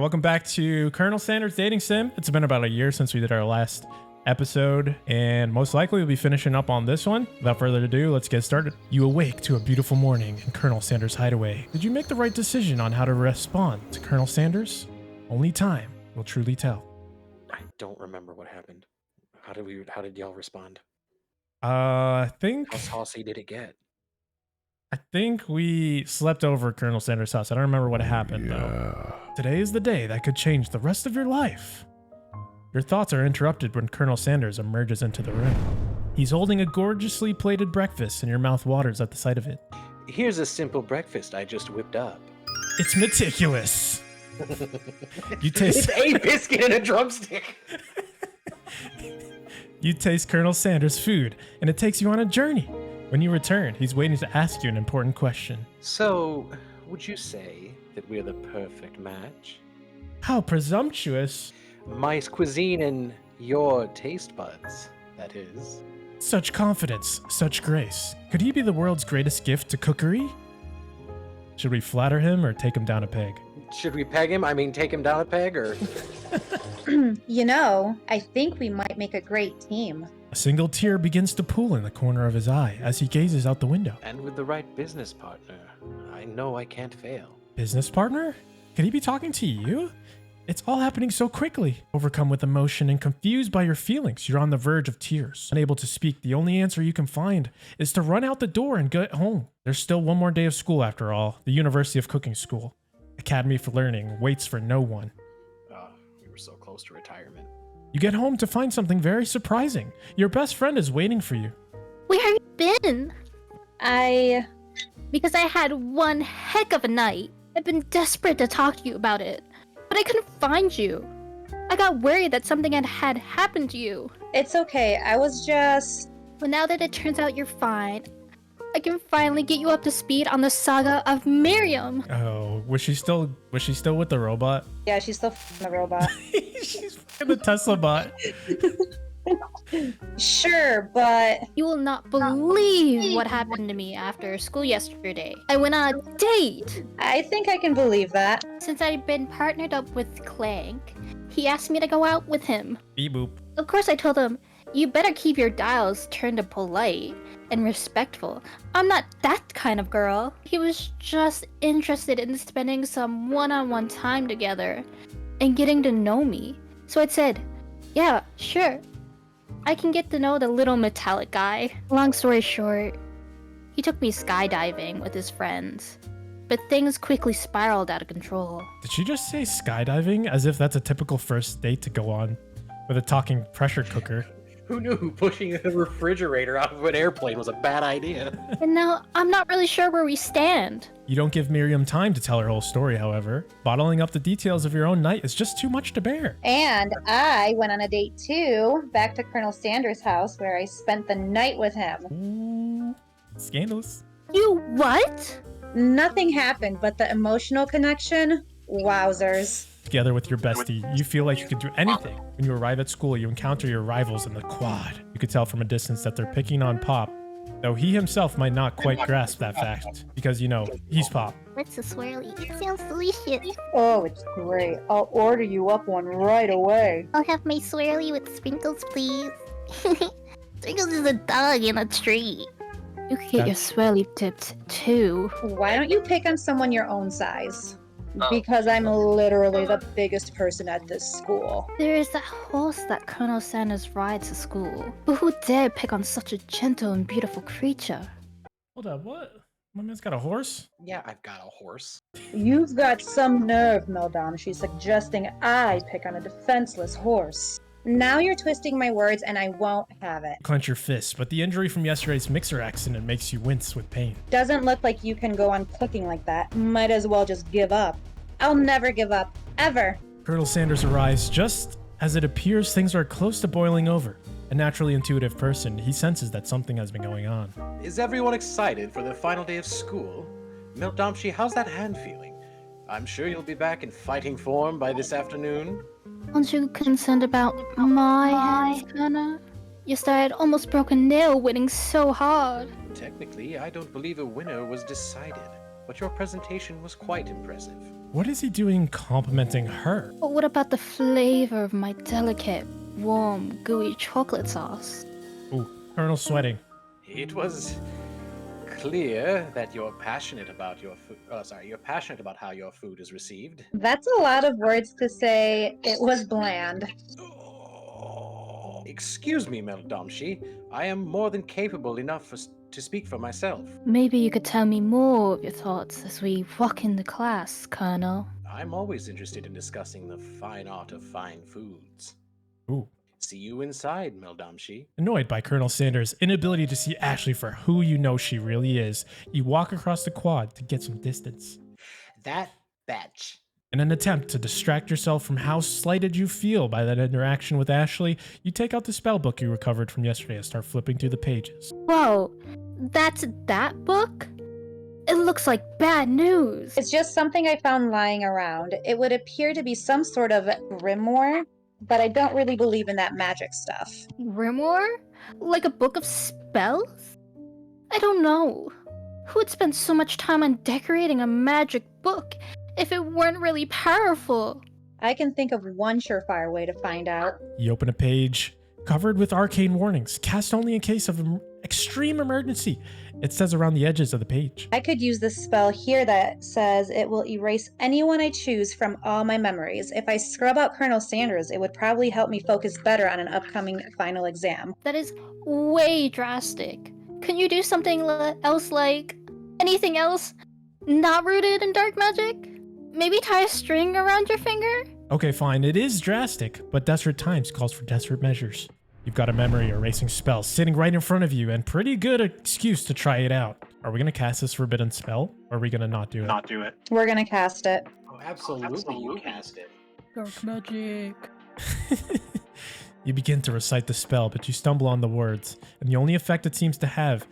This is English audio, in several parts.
Welcome back to Colonel Sanders Dating Sim. It's been about a year since we did our last episode, and most likely we'll be finishing up on this one. Without further ado, let's get started. You awake to a beautiful morning in Colonel Sanders' hideaway. Did you make the right decision on how to respond to Colonel Sanders? Only time will truly tell. I don't remember what happened. How did y'all respond? I think How saucy did it get? we slept over at Colonel Sanders' house. I don't remember what happened though. Today is the day that could change the rest of your life. Your thoughts are interrupted when Colonel Sanders emerges into the room. He's holding a gorgeously plated breakfast and your mouth waters at the sight of it. Here's a simple breakfast I just whipped up. It's meticulous. You taste It's a biscuit and a drumstick. You taste Colonel Sanders' food, and it takes you on a journey. When you return, he's waiting to ask you an important question. So, would you say that we're the perfect match? How presumptuous. My cuisine and your taste buds, that is. Such confidence, such grace. Could he be the world's greatest gift to cookery? Should we flatter him or take him down a peg? Should we peg him? I mean, take him down a peg, or? You know, I think we might make a great team. A single tear begins to pool in the corner of his eye as he gazes out the window. And with the right business partner, I know I can't fail. Business partner? Could he be talking to you? It's all happening so quickly. Overcome with emotion and confused by your feelings, you're on the verge of tears. Unable to speak, the only answer you can find is to run out the door and get home. There's still one more day of school after all, the University of Cooking School. Academy for Learning waits for no one. We were so close to retirement. You get home to find something very surprising. Your best friend is waiting for you. Where have you been? Because I had one heck of a night. I've been desperate to talk to you about it, but I couldn't find you. I got worried that something had happened to you. It's okay. I was just... But now that it turns out you're fine, I can finally get you up to speed on the saga of Miriam. Oh, was she still with the robot? Yeah, she's still the robot. She's the Tesla bot. Sure, but... You will not believe what happened to me after school yesterday. I went on a date. I think I can believe that. Since I've been partnered up with Clank, he asked me to go out with him. Beep boop. Of course I told him, you better keep your dials turned to polite and respectful. I'm not that kind of girl. He was just interested in spending some one-on-one time together and getting to know me. So I said, yeah, sure. I can get to know the little metallic guy. Long story short, he took me skydiving with his friends. But things quickly spiraled out of control. Did she just say skydiving as if that's a typical first date to go on with a talking pressure cooker? Who knew pushing a refrigerator out of an airplane was a bad idea? And now I'm not really sure where we stand. You don't give Miriam time to tell her whole story, however. Bottling up the details of your own night is just too much to bear. And I went on a date too, back to Colonel Sanders' house where I spent the night with him. Ooh, scandalous. You what? Nothing happened, but the emotional connection, wowzers. Together with your bestie, you feel like you can do anything. When you arrive at school, you encounter your rivals in the quad. You could tell from a distance that they're picking on Pop, though he himself might not quite grasp that fact, because, you know, he's Pop. What's a swirly? It sounds delicious. Oh, it's great. I'll order you up one right away. I'll have my swirly with sprinkles, please. Sprinkles is a dog in a tree. You can get your swirly tipped, too. Why don't you pick on someone your own size? Because I'm literally the biggest person at this school. There is that horse that Colonel Sanders rides to school. But who dare pick on such a gentle and beautiful creature? Hold up, what? My man's got a horse? Yeah, I've got a horse. You've got some nerve, Meldon. She's suggesting I pick on a defenseless horse. Now you're twisting my words and I won't have it. Clench your fists, but the injury from yesterday's mixer accident makes you wince with pain. Doesn't look like you can go on clicking like that. Might as well just give up. I'll never give up. Ever. Colonel Sanders arrives just as it appears things are close to boiling over. A naturally intuitive person, he senses that something has been going on. Is everyone excited for the final day of school? Mildomshi, how's that hand feeling? I'm sure you'll be back in fighting form by this afternoon. Aren't you concerned about my hands, Hannah? Yesterday I had almost broke a nail winning so hard. Technically, I don't believe a winner was decided. but your presentation was quite impressive. What is he doing complimenting her? But what about the flavor of my delicate, warm, gooey chocolate sauce? Ooh, Colonel's sweating. It was clear that you're passionate about your food. You're passionate about how your food is received. That's a lot of words to say. It was bland. Excuse me, Meldomshi. I am more than capable enough to speak for myself. Maybe you could tell me more of your thoughts as we walk into class, Colonel. I'm always interested in discussing the fine art of fine foods. Ooh. See you inside, Meldomshi. Annoyed by Colonel Sanders' inability to see Ashley for who you know she really is, you walk across the quad to get some distance. That bitch. In an attempt to distract yourself from how slighted you feel by that interaction with Ashley, you take out the spell book you recovered from yesterday and start flipping through the pages. Whoa, that's that book? It looks like bad news. It's just something I found lying around. It would appear to be some sort of grimoire, but I don't really believe in that magic stuff. Grimoire? Like a book of spells? I don't know. Who would spend so much time on decorating a magic book if it weren't really powerful? I can think of one surefire way to find out. You open a page covered with arcane warnings, cast only in case of extreme emergency. It says around the edges of the page. I could use this spell here that says it will erase anyone I choose from all my memories. If I scrub out Colonel Sanders, it would probably help me focus better on an upcoming final exam. That is way drastic. Can you do something else, like anything else not rooted in dark magic? Maybe tie a string around your finger? Okay, fine, it is drastic, but desperate times calls for desperate measures. You've got a memory erasing spell sitting right in front of you and pretty good excuse to try it out. Are we going to cast this forbidden spell, or are we going to not do it? We're gonna cast it. Oh, absolutely, you cast it. Dark magic. You begin to recite the spell, but you stumble on the words, and the only effect it seems to have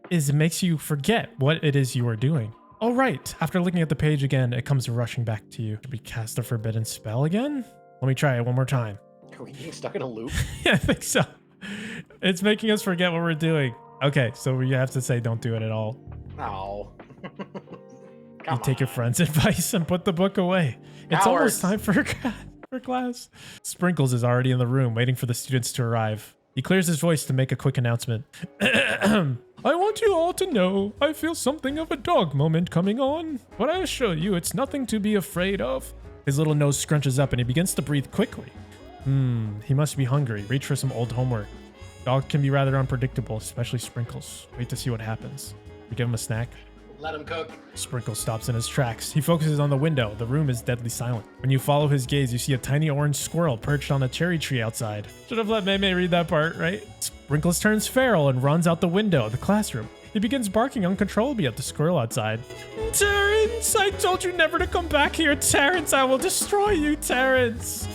is it makes you forget what it is you are doing. All right, after looking at the page again, it comes rushing back to you. Should we cast a forbidden spell again? Let me try it one more time. Are we getting stuck in a loop? Yeah, I think so. It's making us forget what we're doing. Okay, so we have to say don't do it at all. Oh. You take your friend's advice and put the book away. It's almost time for class. Sprinkles is already in the room waiting for the students to arrive. He clears his voice to make a quick announcement. I want you all to know I feel something of a dog moment coming on, but I assure you it's nothing to be afraid of. His little nose scrunches up and he begins to breathe quickly. He must be hungry. Reach for some old homework. Dog can be rather unpredictable, especially Sprinkles. Wait to see what happens. We give him a snack. Let him cook. Sprinkles stops in his tracks. He focuses on the window. The room is deadly silent. When you follow his gaze, you see a tiny orange squirrel perched on a cherry tree outside. Should have let May read that part, right? Sprinkles turns feral and runs out the window of the classroom. He begins barking uncontrollably at the squirrel outside. Terrence, I told you never to come back here, Terrence. I will destroy you, Terrence.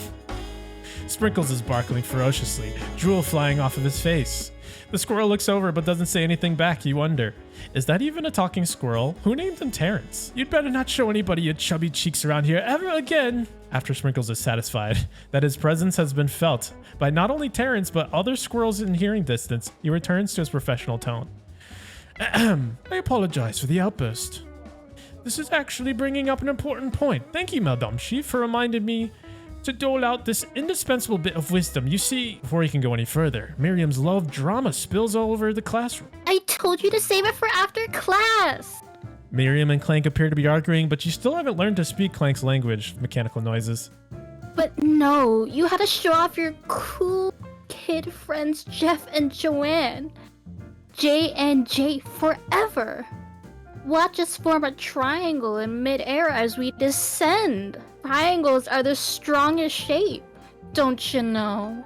Sprinkles is barking ferociously, drool flying off of his face. The squirrel looks over but doesn't say anything back. You wonder, is that even a talking squirrel? Who named him Terrence? You'd better not show anybody your chubby cheeks around here ever again. After Sprinkles is satisfied that his presence has been felt by not only Terrence but other squirrels in hearing distance, he returns to his professional tone. I apologize for the outburst. This is actually bringing up an important point. Thank you, Meldomshi, for reminding me to dole out this indispensable bit of wisdom. You see, before he can go any further, Miriam's love of drama spills all over the classroom. I told you to save it for after class. Miriam and Clank appear to be arguing, but you still haven't learned to speak Clank's language, mechanical noises. But no, you had to show off your cool kid friends Jeff and Joanne. J and J forever. Watch us form a triangle in midair as we descend. Triangles are the strongest shape, don't you know?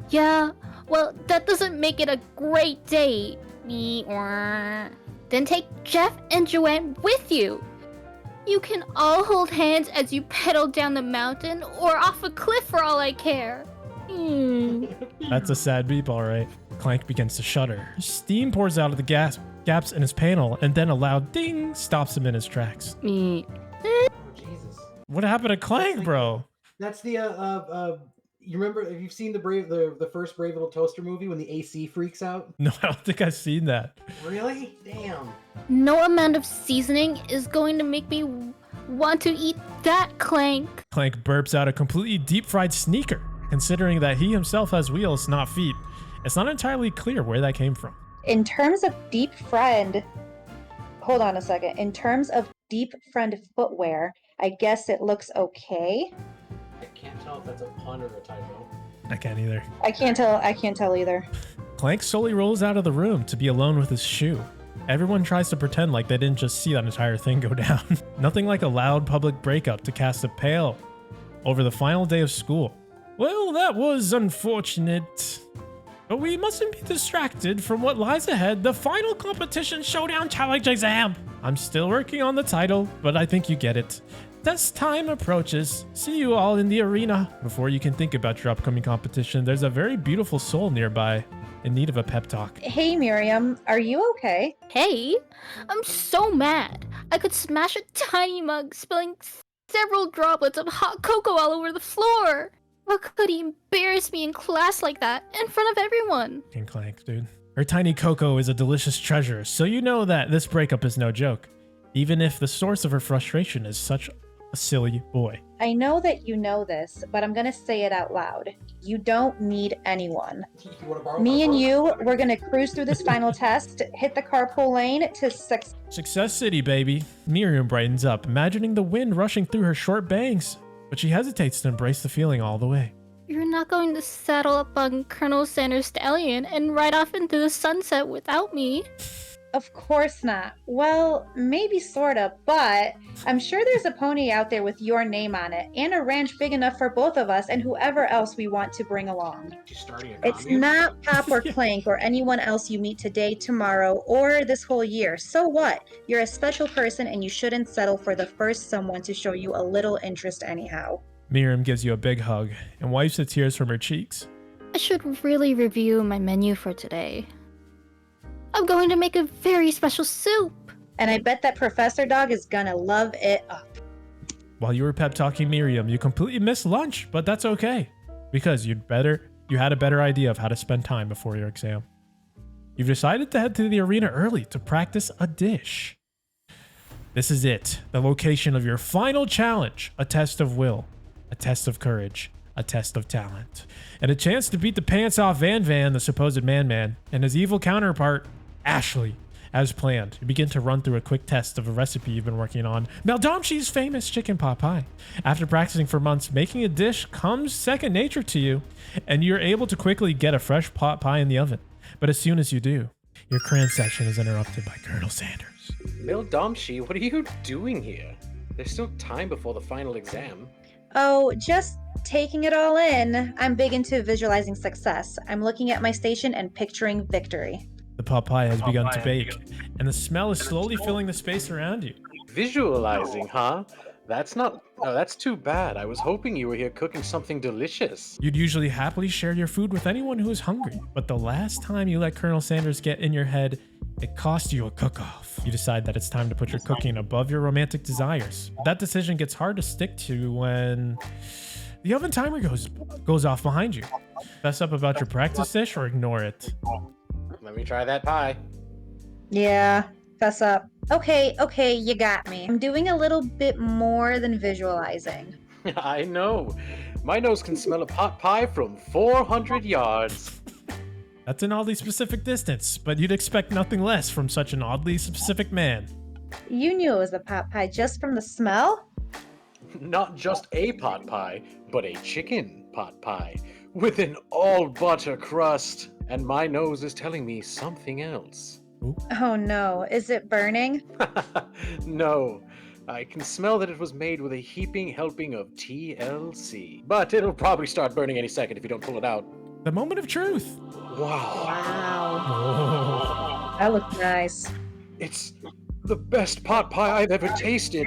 Yeah, well, that doesn't make it a great date. Then take Jeff and Joanne with you. You can all hold hands as you pedal down the mountain or off a cliff for all I care. That's a sad beep, all right. Clank begins to shudder. Steam pours out of the gaps in his panel, and then a loud ding stops him in his tracks. Jesus. What happened to Clank, bro? That's the You remember? Have you seen the first Brave Little Toaster movie when the AC freaks out? No, I don't think I've seen that. Really? Damn. No amount of seasoning is going to make me want to eat that, Clank. Clank burps out a completely deep-fried sneaker. Considering that he himself has wheels, not feet, it's not entirely clear where that came from. In terms of deep friend, hold on a second. In terms of deep friend footwear, I guess it looks okay. I can't tell if that's a pun or a typo. I can't either. I can't tell either. Clank slowly rolls out of the room to be alone with his shoe. Everyone tries to pretend like they didn't just see that entire thing go down. Nothing like a loud public breakup to cast a pale over the final day of school. Well, that was unfortunate. But we mustn't be distracted from what lies ahead, the final competition showdown challenge exam. I'm still working on the title, but I think you get it. Test time approaches. See you all in the arena. Before you can think about your upcoming competition, there's a very beautiful soul nearby in need of a pep talk. Hey, Miriam, are you okay? Hey, I'm so mad. I could smash a tiny mug, spilling several droplets of hot cocoa all over the floor. How could he embarrass me in class like that in front of everyone? King Clank, dude. Her tiny cocoa is a delicious treasure, so you know that this breakup is no joke, even if the source of her frustration is such a silly boy. I know that you know this, but I'm gonna say it out loud. You don't need anyone. You wanna borrow Me my and phone? you, we're gonna cruise through this final test, hit the carpool lane to success. Success City, baby. Miriam brightens up, imagining the wind rushing through her short bangs, but she hesitates to embrace the feeling all the way. You're not going to saddle up on Colonel Sanders' stallion and ride off into the sunset without me. Of course not. Well, maybe sorta, but I'm sure there's a pony out there with your name on it, and a ranch big enough for both of us and whoever else we want to bring along. She's starting a It's commune? not Pop or Clank or anyone else you meet today, tomorrow, or this whole year. So what? You're a special person and you shouldn't settle for the first someone to show you a little interest anyhow. Miriam gives you a big hug and wipes the tears from her cheeks. I should really review my menu for today. I'm going to make a very special soup. And I bet that Professor Dog is gonna love it up. While you were pep talking Miriam, you completely missed lunch, but that's okay, because you had a better idea of how to spend time before your exam. You've decided to head to the arena early to practice a dish. This is it, the location of your final challenge, a test of will, a test of courage, a test of talent, and a chance to beat the pants off Van, the supposed man, and his evil counterpart, Ashley. As planned, you begin to run through a quick test of a recipe you've been working on, MellowNaybor famous chicken pot pie. After practicing for months, making a dish comes second nature to you, and you're able to quickly get a fresh pot pie in the oven. But as soon as you do, your crayon session is interrupted by Colonel Sanders. MellowNaybor, what are you doing here? There's still time before the final exam. Oh, just taking it all in. I'm big into visualizing success. I'm looking at my station and picturing victory. The pot pie has begun to bake, and the smell is slowly filling the space around you. Visualizing, huh? That's too bad. I was hoping you were here cooking something delicious. You'd usually happily share your food with anyone who is hungry, but the last time you let Colonel Sanders get in your head, it cost you a cook-off. You decide that it's time to put your cooking above your romantic desires. That decision gets hard to stick to when the oven timer goes off behind you. Fess up about your practice dish or ignore it. Let me try that pie. Yeah, fess up. Okay, you got me. I'm doing a little bit more than visualizing. I know. My nose can smell a pot pie from 400 yards. That's an oddly specific distance, but you'd expect nothing less from such an oddly specific man. You knew it was a pot pie just from the smell? Not just a pot pie, but a chicken pot pie with an all butter crust. And my nose is telling me something else. Oh no, is it burning? No, I can smell that it was made with a heaping helping of TLC. But it'll probably start burning any second if you don't pull it out. The moment of truth. Wow. Wow. Oh. That looks nice. It's the best pot pie I've ever tasted.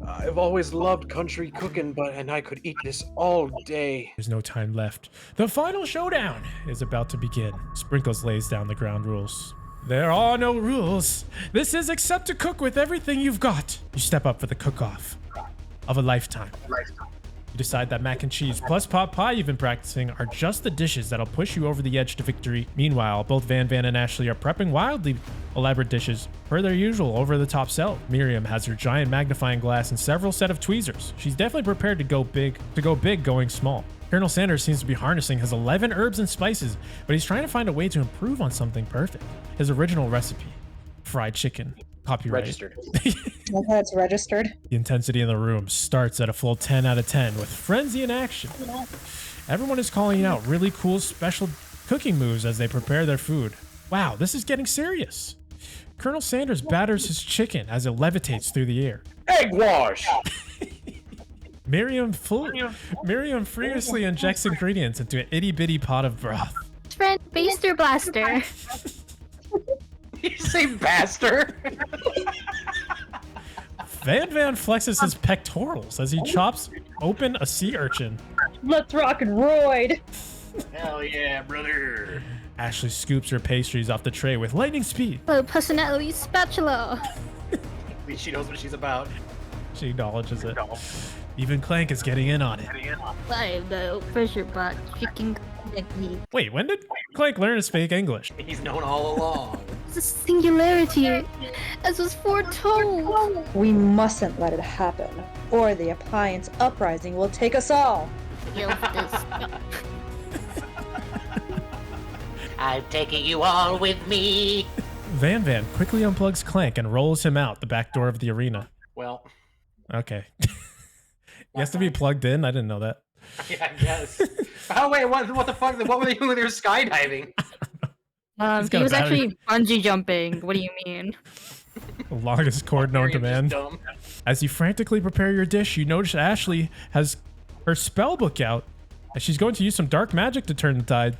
I've always loved country cooking, and I could eat this all day. There's no time left. The final showdown is about to begin. Sprinkles lays down the ground rules. There are no rules. This is accept to cook with everything you've got. You step up for the cook-off of a lifetime. You decide that mac and cheese plus pot pie you've been practicing are just the dishes that'll push you over the edge to victory. Meanwhile, both Van and Ashley are prepping wildly elaborate dishes per their usual over-the-top self. Miriam has her giant magnifying glass and several set of tweezers. She's definitely prepared to go big going small. Colonel Sanders seems to be harnessing his 11 herbs and spices, but he's trying to find a way to improve on something perfect. His original recipe, fried chicken. Copyright. Registered. Okay, it's registered. The intensity in the room starts at a full 10 out of 10 with frenzy in action. Everyone is calling out really cool special cooking moves as they prepare their food. Wow, this is getting serious. Colonel Sanders batters his chicken as it levitates through the air. Egg wash! Miriam furiously injects ingredients into an itty-bitty pot of broth. Friend Baster Blaster. Did you say bastard? Van flexes his pectorals as he chops open a sea urchin. Let's rock and roid. Hell yeah, brother. Ashley scoops her pastries off the tray with lightning speed. Oh, personality spatula. At least she knows what she's about. She acknowledges it. Even Clank is getting in on it. Live though, pressure pot, chicken technique. Wait, when did Clank learn to speak English? He's known all along. It's a singularity, as was foretold. We mustn't let it happen, or the appliance uprising will take us all. I'm taking you all with me. Van quickly unplugs Clank and rolls him out the back door of the arena. Well, Okay. He has to be plugged in? I didn't know that. yeah, I guess. Oh, wait, what the fuck? What were they doing when they were skydiving? He's got He a was battery. actually bungee jumping. What do you mean? The longest cord known to Miriam's man. just dumb. As you frantically prepare your dish, you notice Ashley has her spell book out, and she's going to use some dark magic to turn the tide.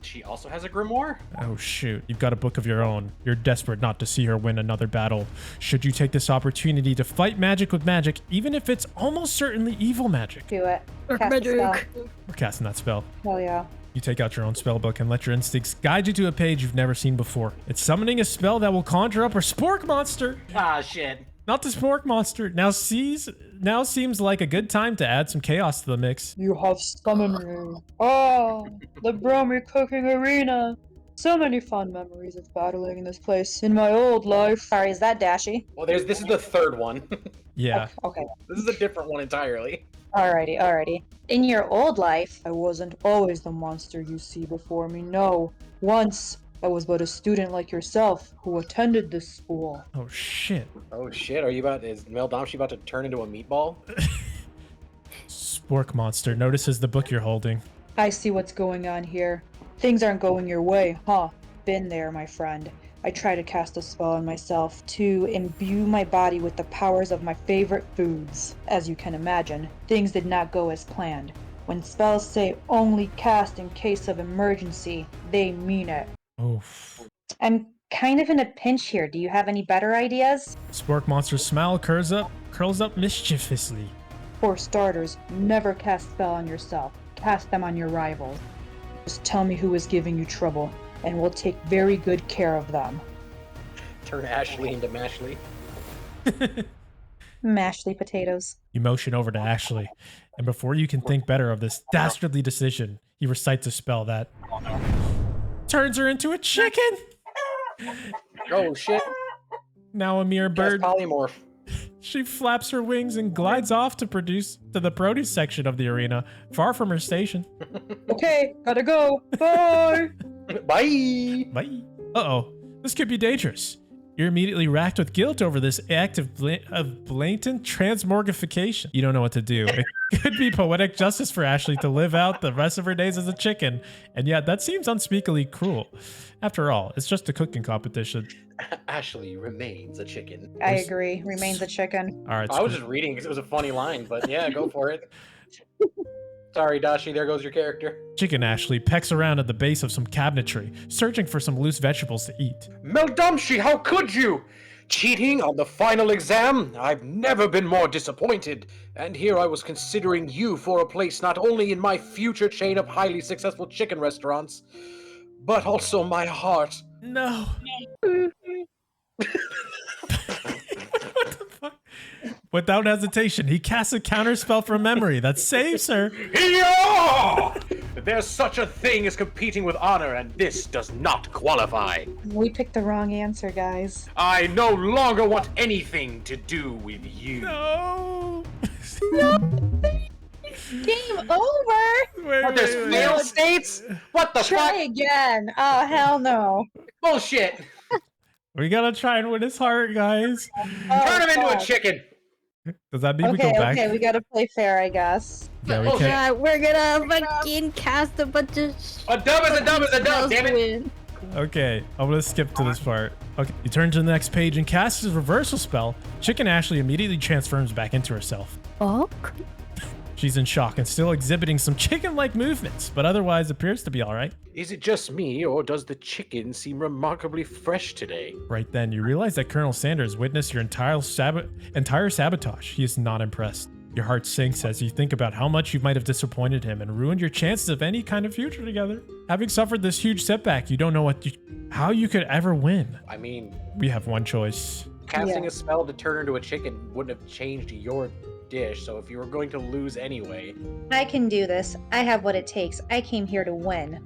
She also has a grimoire? Oh shoot, you've got a book of your own. You're desperate not to see her win another battle. Should you take this opportunity to fight magic with magic, even if it's almost certainly evil magic? Do it. Dark Cast the spell. magic. We're casting that spell. Hell yeah. You take out your own spell book and let your instincts guide you to a page you've never seen before. It's summoning a spell that will conjure up a spork monster. Ah, shit. Not the spork monster. Now seems like a good time to add some chaos to the mix. You have summoned me. Oh, the Bromy cooking arena. So many fun memories of battling in this place in my old life. Sorry, is that Dashy? Well, this is the third one. Yeah. Okay. This is a different one entirely. Alrighty. In your old life, I wasn't always the monster you see before me, no. Once, I was but a student like yourself who attended this school. Oh shit. Oh shit, is Meldomshi about to turn into a meatball? Spork monster notices the book you're holding. I see what's going on here. Things aren't going your way, huh? Been there, my friend. I tried to cast a spell on myself to imbue my body with the powers of my favorite foods. As you can imagine, things did not go as planned. When spells say only cast in case of emergency, they mean it. Oof. I'm kind of in a pinch here. Do you have any better ideas? Spork monster's smile curls up mischievously. For starters, never cast spell on yourself. Cast them on your rivals. Just tell me who is giving you trouble, and we'll take very good care of them. Turn Ashley into Mashley. Mashley potatoes. You motion over to Ashley, and before you can think better of this dastardly decision, he recites a spell that turns her into a chicken. Oh shit. Now a mere Cast bird, polymorph. she flaps her wings and glides off to the produce section of the arena, far from her station. Okay, gotta go. Bye! Bye! Bye. Uh-oh, this could be dangerous. You're immediately racked with guilt over this act of blatant transmorgification. You don't know what to do. It could be poetic justice for Ashley to live out the rest of her days as a chicken, and yet that seems unspeakably cruel. After all, it's just a cooking competition. Ashley remains a chicken. I agree. Remains a chicken. All right. I was just reading because it was a funny line, but yeah, go for it. Sorry, Dashi, there goes your character. Chicken Ashley pecks around at the base of some cabinetry, searching for some loose vegetables to eat. Meldomshi, how could you? Cheating on the final exam? I've never been more disappointed. And here I was considering you for a place not only in my future chain of highly successful chicken restaurants, but also my heart. No. What the fuck? Without hesitation, he casts a counterspell from memory that saves her. Yeah! There's such a thing as competing with honor, and this does not qualify. We picked the wrong answer, guys. I no longer want anything to do with you. No. Game over. Wait, What, there's wait, fail wait. states? What the Try fuck? again. Oh, hell no. Bullshit. We gotta try and win his heart, guys. Turn him into a fuck. chicken. Does that mean we Okay, go back? okay, we gotta play fair, I guess. Yeah, we Oh, can't. Yeah, we're gonna fucking cast a bunch of A dub is a dub is a dub, damn it. win. Okay, I'm gonna skip to this part. Okay, you turn to the next page and cast his reversal spell. Chicken Ashley immediately transforms back into herself. Fuck. She's in shock and still exhibiting some chicken-like movements, but otherwise appears to be all right. Is it just me, or does the chicken seem remarkably fresh today? Right then, you realize that Colonel Sanders witnessed your entire sabotage. He is not impressed. Your heart sinks as you think about how much you might have disappointed him and ruined your chances of any kind of future together. Having suffered this huge setback, you don't know how you could ever win. I mean, We have one choice. casting Yeah. a spell to turn her into a chicken wouldn't have changed your dish, so if you were going to lose anyway. I can do this. I have what it takes. I came here to win.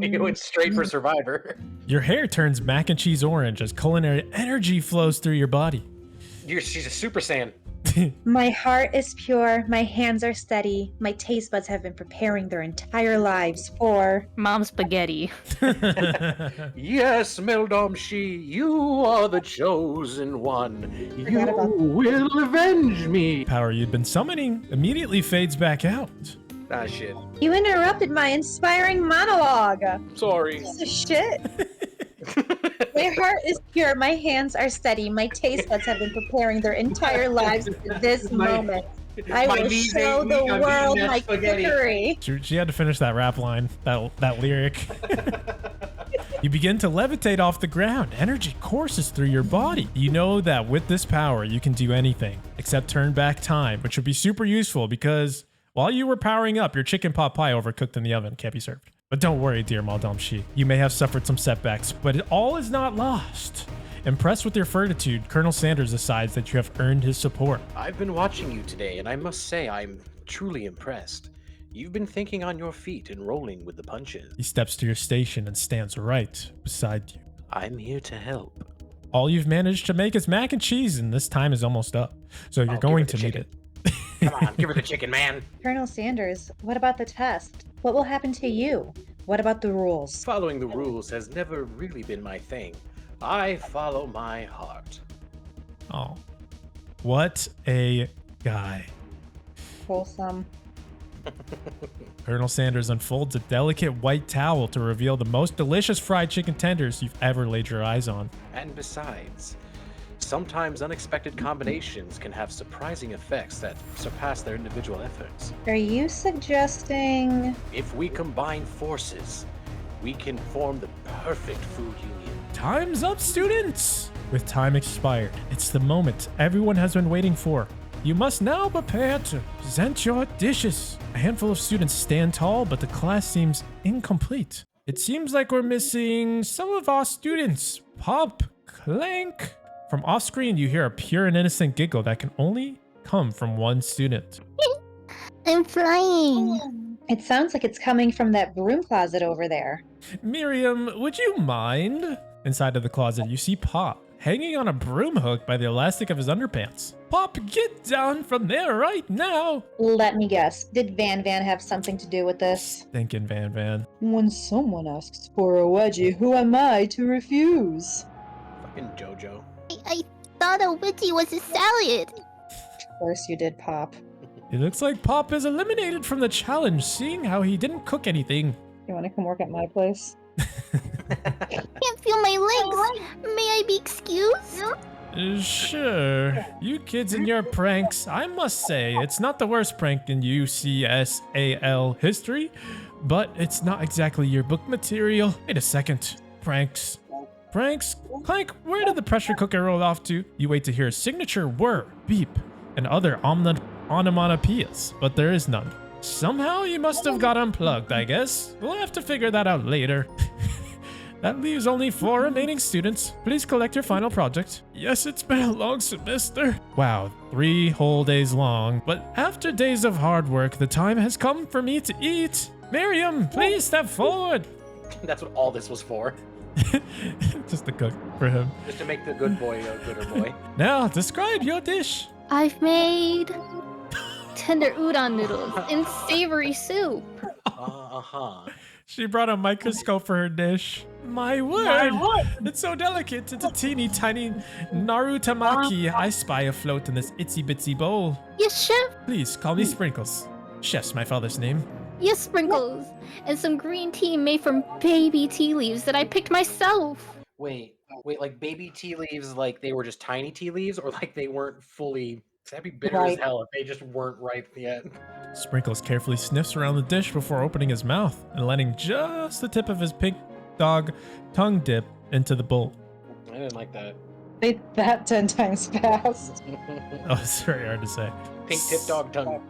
You went straight for Survivor. Your hair turns mac and cheese orange as culinary energy flows through your body. She's a Super Saiyan. My heart is pure. My hands are steady. My taste buds have been preparing their entire lives for. Mom spaghetti. Yes, Meldom-shi, you are the chosen one. You Forgot about- will avenge me. Power you'd been summoning immediately fades back out. Ah, shit. You interrupted my inspiring monologue. Sorry. Piece of shit. My heart is pure. My hands are steady. My taste buds have been preparing their entire lives for this moment. I My will knees show ain't the weak, I'm world eating that my spaghetti. cookery. She had to finish that rap line, that lyric. You begin to levitate off the ground. Energy courses through your body. You know that with this power, you can do anything except turn back time, which would be super useful because while you were powering up, your chicken pot pie overcooked in the oven can't be served. But don't worry, dear Meldom-shi. You may have suffered some setbacks, but it all is not lost. Impressed with your fortitude, Colonel Sanders decides that you have earned his support. I've been watching you today, and I must say I'm truly impressed. You've been thinking on your feet and rolling with the punches. He steps to your station and stands right beside you. I'm here to help. All you've managed to make is mac and cheese, and this time is almost up. So you're give going her to the need chicken. it. Come on, give her the chicken, man. Colonel Sanders, what about the test? What will happen to you? What about the rules? Following the rules has never really been my thing. I follow my heart. Oh, what a guy. Wholesome. Colonel Sanders unfolds a delicate white towel to reveal the most delicious fried chicken tenders you've ever laid your eyes on. And besides, sometimes unexpected combinations can have surprising effects that surpass their individual efforts. Are you suggesting... If we combine forces, we can form the perfect food union. Time's up, students! With time expired, it's the moment everyone has been waiting for. You must now prepare to present your dishes. A handful of students stand tall, but the class seems incomplete. It seems like we're missing some of our students. Pop, clank. From off screen, you hear a pure and innocent giggle that can only come from one student. I'm flying. It sounds like it's coming from that broom closet over there. Miriam, would you mind? Inside of the closet, you see Pop hanging on a broom hook by the elastic of his underpants. Pop, get down from there right now! Let me guess. Did Van Van have something to do with this? Thinking Van Van. When someone asks for a wedgie, who am I to refuse? Fucking JoJo. I thought a witty was a salad. Of course you did, Pop. It looks like Pop is eliminated from the challenge, seeing how he didn't cook anything. You want to come work at my place? Can't feel my legs. May I be excused? Sure. You kids and your pranks, I must say, it's not the worst prank in UCSAL history, but it's not exactly your book material. Wait a second. Pranks. Pranks? Clank, where did the pressure cooker roll off to? You wait to hear a signature whir, beep, and other onomatopoeias, but there is none. Somehow you must have got unplugged, I guess. We'll have to figure that out later. That leaves only 4 remaining students. Please collect your final project. Yes, it's been a long semester. Wow, 3 whole days long. But after days of hard work, the time has come for me to eat. Miriam, please step forward. That's what all this was for. Just to cook for him. Just to make the good boy a gooder boy. Now, describe your dish. I've made tender udon noodles in savory soup. Uh-huh. She brought a microscope for her dish. My word! It's so delicate. It's a teeny tiny Narutamaki I spy afloat in this itsy bitsy bowl. Yes, chef. Please call me Sprinkles. Chef's my father's name. Yes, sprinkles. And some green tea made from baby tea leaves that I picked myself. Wait, like baby tea leaves, like they were just tiny tea leaves, or like they weren't fully... That'd be bitter as Right. hell if they just weren't ripe yet. Sprinkles carefully sniffs around the dish before opening his mouth and letting just the tip of his pink dog tongue dip into the bowl. I didn't like that. Say that 10 times fast. Oh, it's very hard to say. Pink tip dog tongue.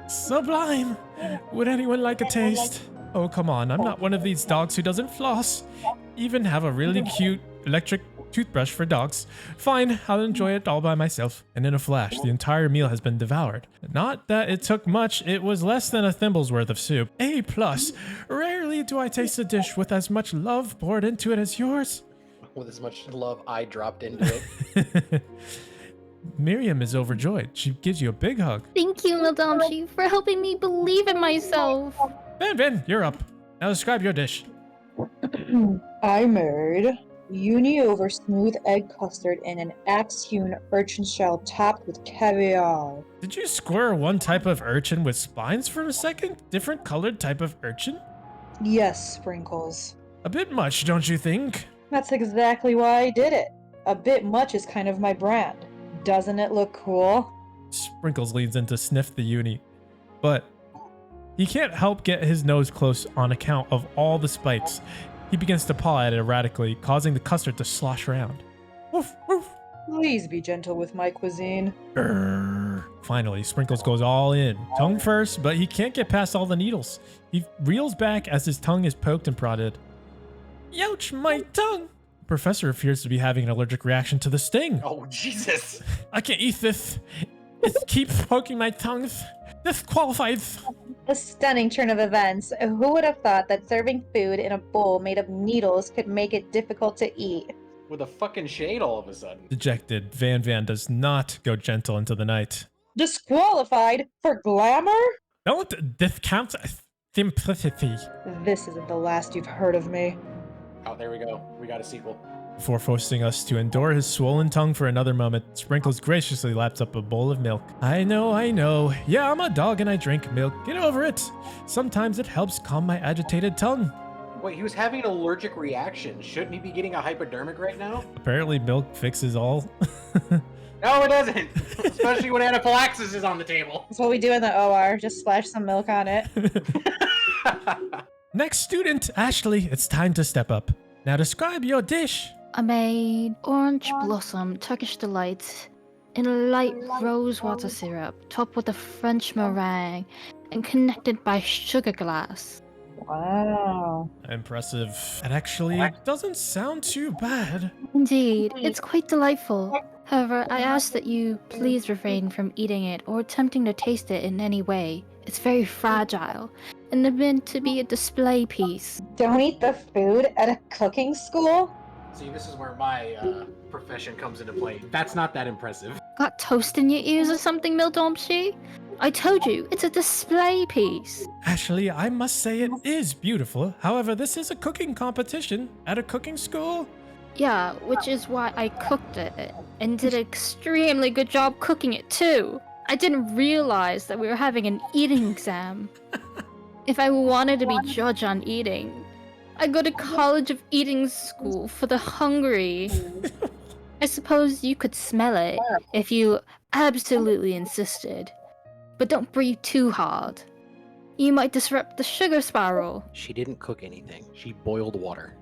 Sublime! Would anyone like a taste? Oh, come on. I'm not one of these dogs who doesn't floss. Even have a really cute electric toothbrush for dogs. Fine, I'll enjoy it all by myself. And in a flash, the entire meal has been devoured. Not that it took much, it was less than a thimble's worth of soup. A+. Rarely do I taste a dish with as much love poured into it as yours. With as much love I dropped into it. Miriam is overjoyed. She gives you a big hug. Thank you, Madame Chi, for helping me believe in myself. Ben, you're up. Now describe your dish. I made uni over smooth egg custard in an axe-hewn urchin shell topped with caviar. Did you square one type of urchin with spines for a second? Different colored type of urchin? Yes, Sprinkles. A bit much, don't you think? That's exactly why I did it. A bit much is kind of my brand. Doesn't it look cool? Sprinkles leans in to sniff the uni, but he can't help get his nose close on account of all the spikes. He begins to paw at it erratically, causing the custard to slosh around. Woof, woof. Please be gentle with my cuisine. Grrr. Finally, Sprinkles goes all in. Tongue first, but he can't get past all the needles. He reels back as his tongue is poked and prodded. Youch, my tongue! The professor appears to be having an allergic reaction to the sting. Oh, Jesus. I can't eat this. It keeps poking my tongue. Disqualified. A stunning turn of events. Who would have thought that serving food in a bowl made of needles could make it difficult to eat? With a fucking shade all of a sudden. Dejected, Van does not go gentle into the night. Disqualified for glamour? Don't discount simplicity. This isn't the last you've heard of me. Oh, there we go. We got a sequel. Before forcing us to endure his swollen tongue for another moment, Sprinkles graciously laps up a bowl of milk. I know. Yeah, I'm a dog and I drink milk. Get over it. Sometimes it helps calm my agitated tongue. Wait, he was having an allergic reaction. Shouldn't he be getting a hypodermic right now? Apparently milk fixes all. No, it doesn't. Especially when anaphylaxis is on the table. That's what we do in the OR. Just splash some milk on it. Next student, Ashley, it's time to step up. Now describe your dish. I made orange blossom Turkish delight in a light rose water syrup, topped with a French meringue and connected by sugar glass. Wow. Impressive. It actually doesn't sound too bad. Indeed, it's quite delightful. However, I ask that you please refrain from eating it or attempting to taste it in any way. It's very fragile and meant to be a display piece. Don't eat the food at a cooking school? See, this is where my profession comes into play. That's not that impressive. Got toast in your ears or something, Mildomshi? I told you, it's a display piece. Ashley, I must say it is beautiful. However, this is a cooking competition at a cooking school. Yeah, which is why I cooked it, and did an extremely good job cooking it too. I didn't realize that we were having an eating exam. If I wanted to be judged on eating, I'd go to College of Eating School for the hungry. I suppose you could smell it if you absolutely insisted. But don't breathe too hard. You might disrupt the sugar spiral. She didn't cook anything. She boiled water.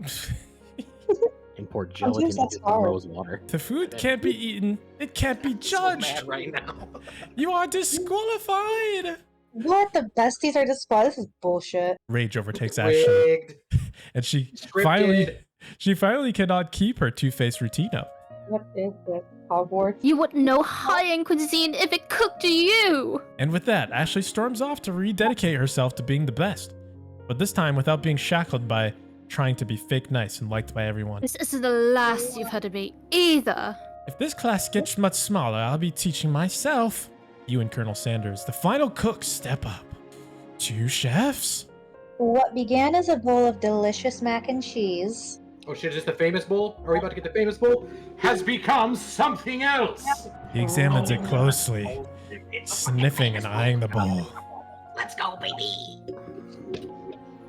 And poured Sometimes gelatin that's into the hard. rose water. The food can't be eaten. It can't be I'm so judged. mad right now. You are disqualified. What? The besties are disqualified? This is bullshit. Rage overtakes Ashley. Rigged. And she Scripted. finally cannot keep her two-faced routine up. What is this? Hogwarts? You wouldn't know high-end cuisine if it cooked to you! And with that, Ashley storms off to rededicate herself to being the best. But this time without being shackled by trying to be fake nice and liked by everyone. This isn't the last you've had to be, either. If this class gets much smaller, I'll be teaching myself. You and Colonel Sanders, the final cooks, step up. 2 chefs. What began as a bowl of delicious mac and cheese Oh shit, is this the famous bowl? Are we about to get the famous bowl? Has become something else. He examines it closely, sniffing and eyeing the bowl. Let's go, baby.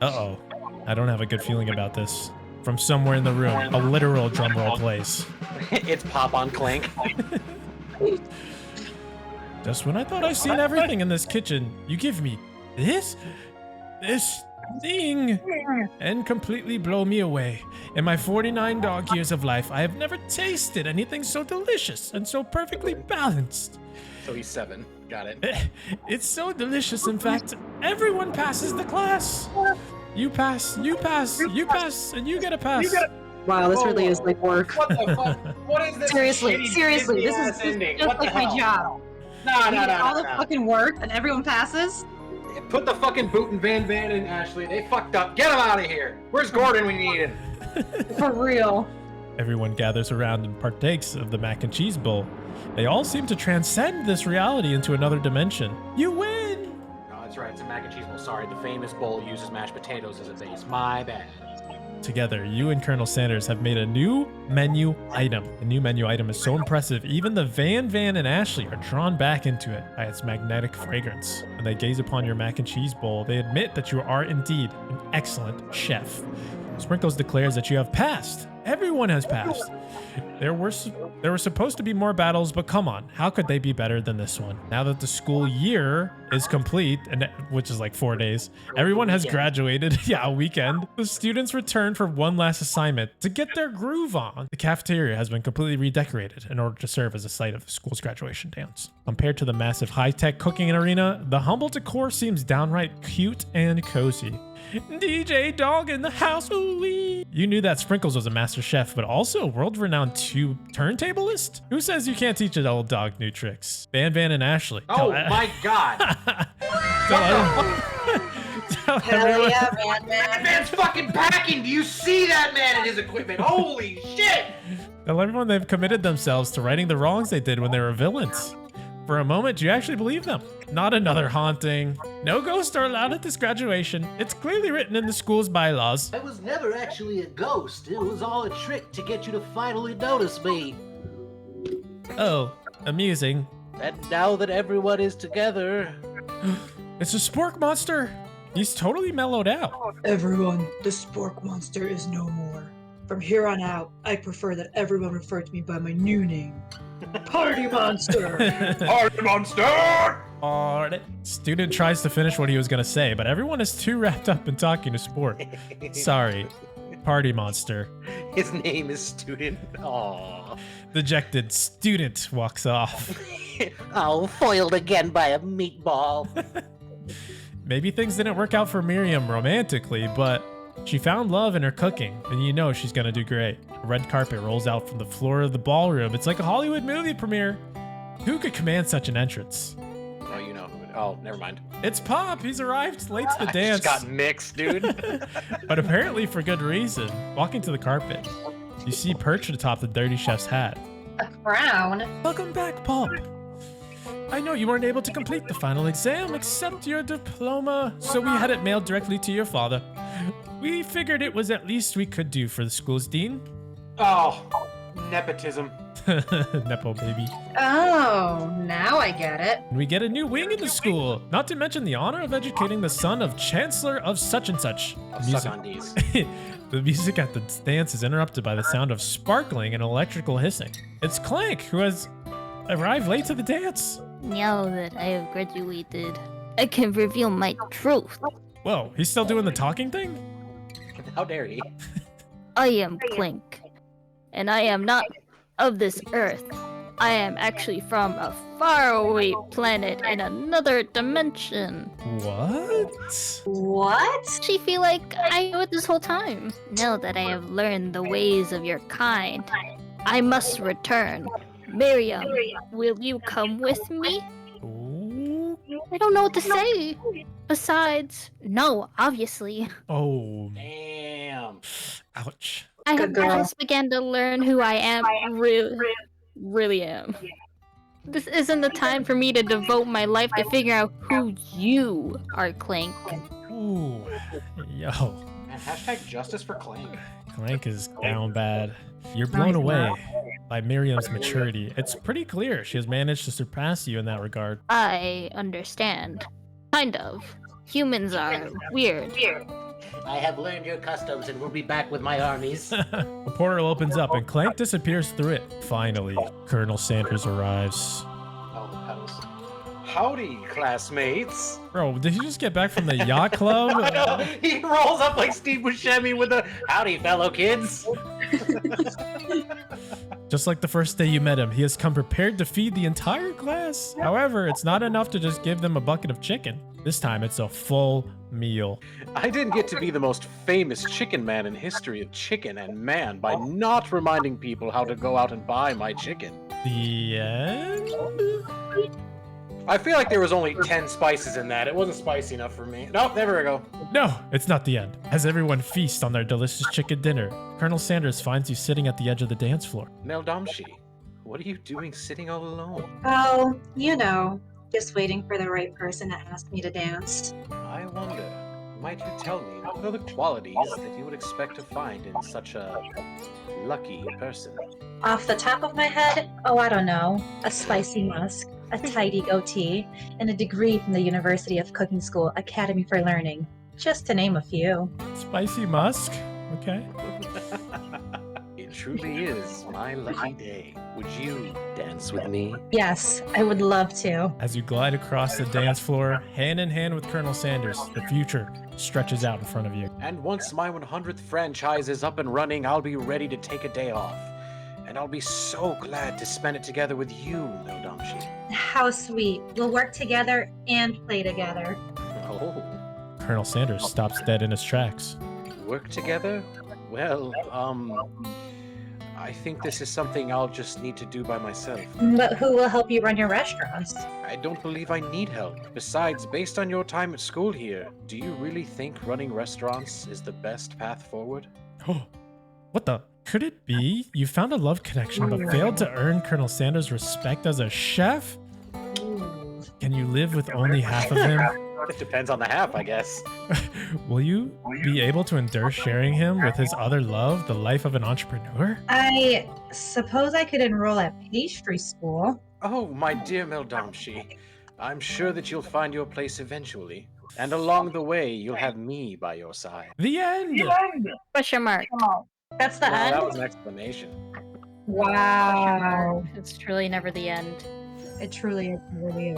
Uh-oh. I don't have a good feeling about this. From somewhere in the room, a literal drum roll plays. It's pop on clink. Just when I thought I'd seen everything in this kitchen, you give me this thing, and completely blow me away. In my 49 dog years of life, I have never tasted anything so delicious and so perfectly balanced. So he's 7. Got it. It's so delicious, in fact, everyone passes the class. You pass, you pass, you pass, and you get a pass. Wow, this really is like work. What the fuck? What is this? Seriously, shitty seriously, this is ending? just What the like my hell? job. No, You get all the fucking work and everyone passes? Put the fucking boot and Van in, Ashley. They fucked up. Get him out of here. Where's Gordon? We need him. For real. Everyone gathers around and partakes of the mac and cheese bowl. They all seem to transcend this reality into another dimension. You win! No, that's right. It's a mac and cheese bowl. Sorry, the famous bowl uses mashed potatoes as a base. My bad. Together, you and Colonel Sanders have made a new menu item. The new menu item is so impressive, even the Van and Ashley are drawn back into it by its magnetic fragrance. When they gaze upon your mac and cheese bowl, they admit that you are indeed an excellent chef. Sprinkles declares that you have passed. Everyone has passed. There were supposed to be more battles, but come on, how could they be better than this one? Now that the school year is complete, and which is like 4 days, everyone has graduated. Yeah, a weekend. The students return for one last assignment to get their groove on. The cafeteria has been completely redecorated in order to serve as a site of the school's graduation dance. Compared to the massive high-tech cooking arena, the humble decor seems downright cute and cozy. DJ Dog in the house, ooh-wee. You knew that Sprinkles was a master chef, but also a world-renowned turntablist? Who says you can't teach an old dog new tricks? Van and Ashley. Oh my god. Tell Hell everyone- yeah, man. That man's fucking packing. Do you see that man and his equipment? Holy shit. Tell everyone they've committed themselves to righting the wrongs they did when they were villains. For a moment, do you actually believe them? Not another haunting. No ghosts are allowed at this graduation. It's clearly written in the school's bylaws. I was never actually a ghost. It was all a trick to get you to finally notice me. Oh, amusing. And now that everyone is together... It's a spork monster. He's totally mellowed out. Everyone, the spork monster is no more. From here on out, I prefer that everyone refer to me by my new name. Party Monster! Party monster. Alright. Student tries to finish what he was gonna say, but everyone is too wrapped up in talking to Spork. Sorry. Party monster. His name is Student. Aww. Dejected student walks off. Oh, foiled again by a meatball. Maybe things didn't work out for Miriam romantically, but she found love in her cooking, and you know she's gonna do great. A red carpet rolls out from the floor of the ballroom. It's like a Hollywood movie premiere. Who could command such an entrance? Oh, you know. Oh, never mind. It's Pop. He's arrived late to the I dance. just got mixed, dude. But apparently for good reason. Walking to the carpet, you see perched atop the dirty chef's hat. A crown? Welcome back, Pop. I know you weren't able to complete the final exam, accept your diploma, so we had it mailed directly to your father. We figured it was at least we could do for the school's dean. Oh, nepotism. Nepo baby. Oh, now I get it. And we get a new wing in the school, not to mention the honor of educating the son of Chancellor of such and such. I'll suck on these. The music at the dance is interrupted by the sound of sparkling and electrical hissing. It's Clank, who has arrived late to the dance. Now that I have graduated, I can reveal my truth. Whoa, he's still doing the talking thing? How dare he? I am Clink, and I am not of this earth. I am actually from a faraway planet in another dimension. What? What? She feel like I knew it this whole time. Now that I have learned the ways of your kind, I must return. Miriam, will you come with me? Ooh. I don't know what to say. Besides, no, obviously. Oh, Damn. ouch. I have Good girl. just began to learn who I am, really am. This isn't the time for me to devote my life to figure out who you are, Clank. Ooh. Yo. Man, hashtag justice for Clank. Clank is down bad. You're blown away by Miriam's maturity. It's pretty clear she has managed to surpass you in that regard. I understand. Kind of. Humans are weird. I have learned your customs and will be back with my armies. A portal opens up and Clank disappears through it. Finally, Colonel Sanders arrives. Oh, the pedals. Howdy, classmates. Bro, did you just get back from the yacht club? I know, he rolls up like Steve Buscemi with a howdy, fellow kids. Just like the first day you met him, he has come prepared to feed the entire class. However, it's not enough to just give them a bucket of chicken. This time, it's a full meal. I didn't get to be the most famous chicken man in history of chicken and man by not reminding people how to go out and buy my chicken. The end? I feel like there was only 10 spices in that. It wasn't spicy enough for me. Nope, there we go. No, it's not the end. As everyone feasts on their delicious chicken dinner, Colonel Sanders finds you sitting at the edge of the dance floor. Meldamshi, what are you doing sitting all alone? Oh, you know, just waiting for the right person to ask me to dance. I wonder, might you tell me what are the qualities that you would expect to find in such a lucky person? Off the top of my head, oh, I don't know. A spicy musk, a tidy goatee, and a degree from the University of Cooking School Academy for Learning. Just to name a few. Spicy musk? Okay. It truly is my lucky day. Would you dance with me? Yes, I would love to. As you glide across the dance floor, hand in hand with Colonel Sanders, the future stretches out in front of you. And once my 100th franchise is up and running, I'll be ready to take a day off. And I'll be so glad to spend it together with you, Meldamshi. How sweet. We'll work together and play together. Oh, Colonel Sanders stops dead in his tracks. work together? Well, I think this is something I'll just need to do by myself. But who will help you run your restaurants? I don't believe I need help. Besides, based on your time at school here, do you really think running restaurants is the best path forward? Oh, what the? Could it be you found a love connection but failed to earn Colonel Sanders' respect as a chef? Can you live with only half of him? It depends on the half, I guess. Will you be able to endure sharing him with his other love, the life of an entrepreneur? I suppose I could enroll at pastry school. Oh, my dear Meldamshi, I'm sure that you'll find your place eventually. And along the way, you'll have me by your side. The end! Question mark. That's the Well, end? that was an explanation. Wow. It's truly never the end. It truly is really